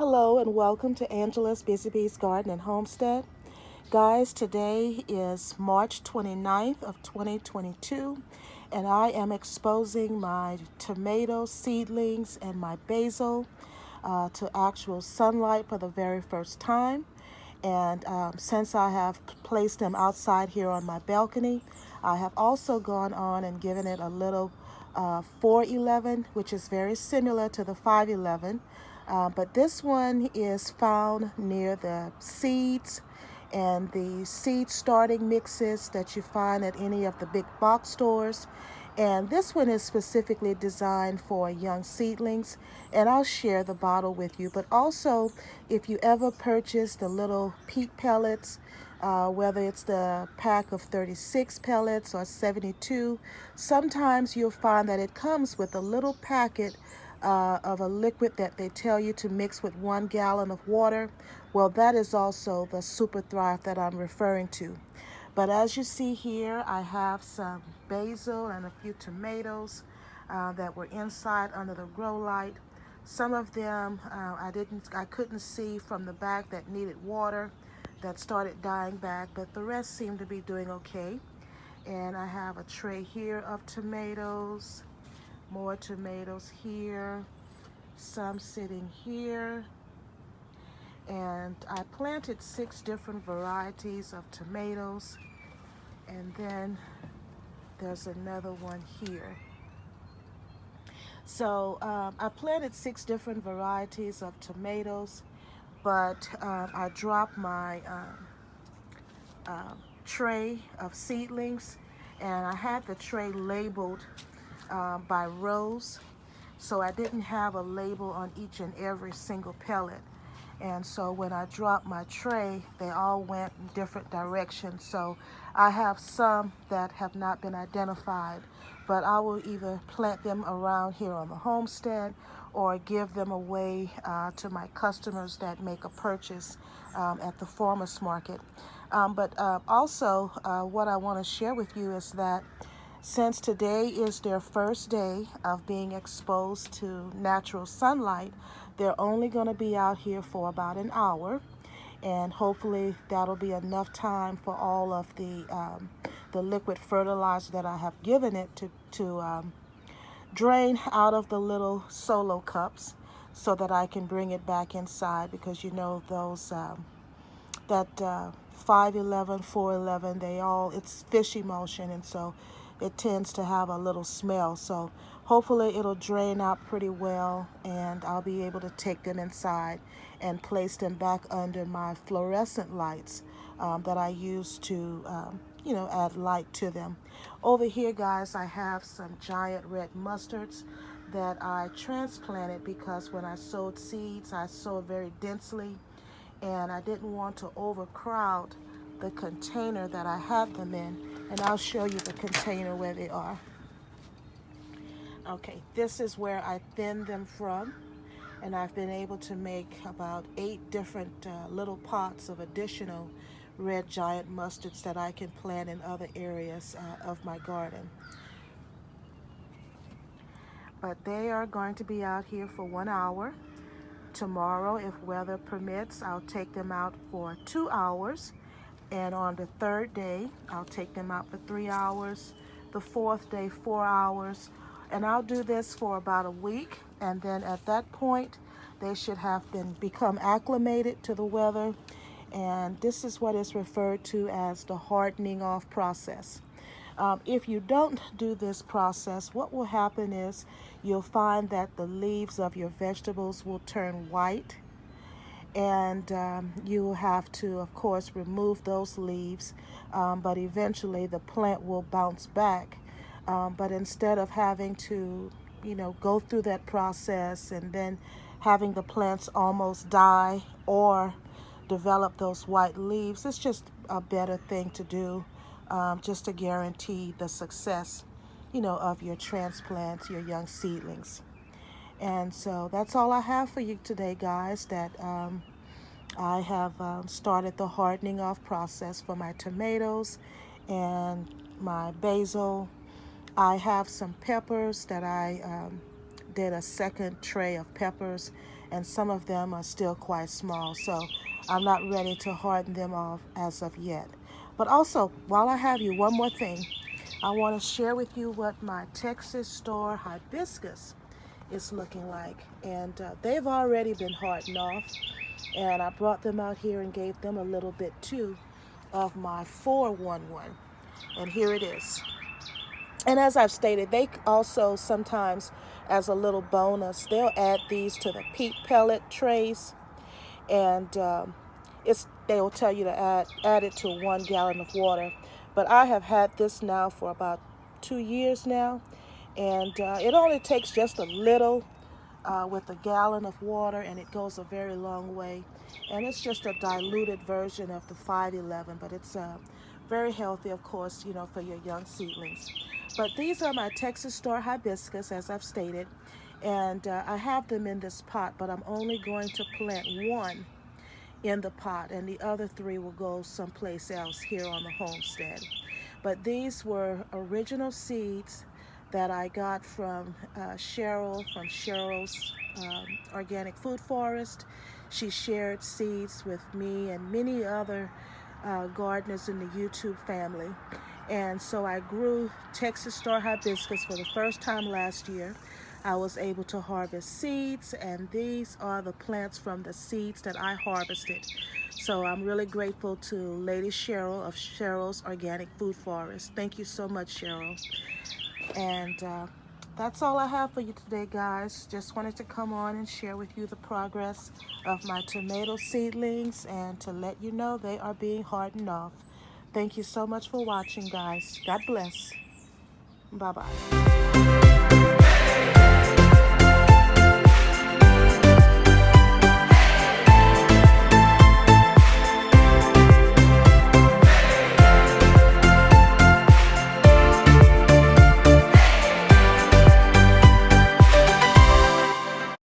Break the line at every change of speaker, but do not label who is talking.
Hello and welcome to Angela's Busy Bees Garden and Homestead. Guys, today is March 29th of 2022 and I am exposing my tomato seedlings and my basil to actual sunlight for the very first time. And since I have placed them outside here on my balcony, I have also gone on and given it a little 411, which is very similar to the 511. But this one is found near the seeds and the seed starting mixes that you find at any of the big box stores. And this one is specifically designed for young seedlings, and I'll share the bottle with you. But also, if you ever purchase the little peat pellets, whether it's the pack of 36 pellets or 72, sometimes you'll find that it comes with a little packet of a liquid that they tell you to mix with 1 gallon of water. Well, that is also the Super Thrive that I'm referring to. But as you see here, I have some basil and a few tomatoes that were inside under the grow light. Some of them I couldn't see from the back that needed water, that started dying back, but the rest seem to be doing okay. And I have a tray here of tomatoes, more tomatoes here, some sitting here. And I planted 6 different varieties of tomatoes, and then there's another one here. So I planted 6 different varieties of tomatoes, but I dropped my tray of seedlings, and I had the tray labeled by rows, so I didn't have a label on each and every single pellet. And so when I dropped my tray, they all went in different directions. So I have some that have not been identified, but I will either plant them around here on the homestead or give them away to my customers that make a purchase at the farmers market. But also what I want to share with you is that since today is their first day of being exposed to natural sunlight, they're only going to be out here for about an hour, and hopefully that'll be enough time for all of the liquid fertilizer that I have given it to drain out of the little solo cups, so that I can bring it back inside, because you know those that 511, 411, it's fish emulsion, and so it tends to have a little smell. So hopefully it'll drain out pretty well, and I'll be able to take them inside and place them back under my fluorescent lights that I use to add light to them. Over here, guys, I have some giant red mustards that I transplanted, because when I sowed seeds, I sowed very densely, and I didn't want to overcrowd the container that I had them in. And I'll show you the container where they are. Okay, this is where I thinned them from, and I've been able to make about 8 different little pots of additional red giant mustards that I can plant in other areas of my garden. But they are going to be out here for 1 hour. Tomorrow, if weather permits, I'll take them out for 2 hours. And on the 3rd day, I'll take them out for 3 hours. The 4th day, 4 hours. And I'll do this for about a week. And then at that point, they should have become acclimated to the weather. And this is what is referred to as the hardening off process. If you don't do this process, what will happen is you'll find that the leaves of your vegetables will turn white, and you will have to, of course, remove those leaves, but eventually the plant will bounce back. But instead of having to, go through that process and then having the plants almost die or develop those white leaves, it's just a better thing to do, just to guarantee the success, of your transplants, your young seedlings. And so that's all I have for you today, guys, that I have started the hardening off process for my tomatoes and my basil. I have some peppers that I did a second tray of peppers, and some of them are still quite small, so I'm not ready to harden them off as of yet. But also, while I have you, one more thing. I want to share with you what my Texas store hibiscus is looking like. And they've already been hardened off. And I brought them out here and gave them a little bit too of my 411. And here it is. And as I've stated, they also sometimes, as a little bonus, they'll add these to the peat pellet trays. And they'll tell you to add it to 1 gallon of water. But I have had this now for about 2 years now, and it only takes just a little with a gallon of water, and it goes a very long way. And it's just a diluted version of the 511, but it's very healthy, of course, for your young seedlings. But these are my Texas Star hibiscus, as I've stated, and I have them in this pot, but I'm only going to plant one in the pot, and the other 3 will go someplace else here on the homestead. But these were original seeds that I got from Cheryl's Organic Food Forest. She shared seeds with me and many other gardeners in the YouTube family. And so I grew Texas Star hibiscus for the first time last year. I was able to harvest seeds, and these are the plants from the seeds that I harvested. So I'm really grateful to Lady Cheryl of Cheryl's Organic Food Forest. Thank you so much, Cheryl. And that's all I have for you today, guys. Just wanted to come on and share with you the progress of my tomato seedlings and to let you know they are being hardened off. Thank you so much for watching, guys. God bless. Bye-bye.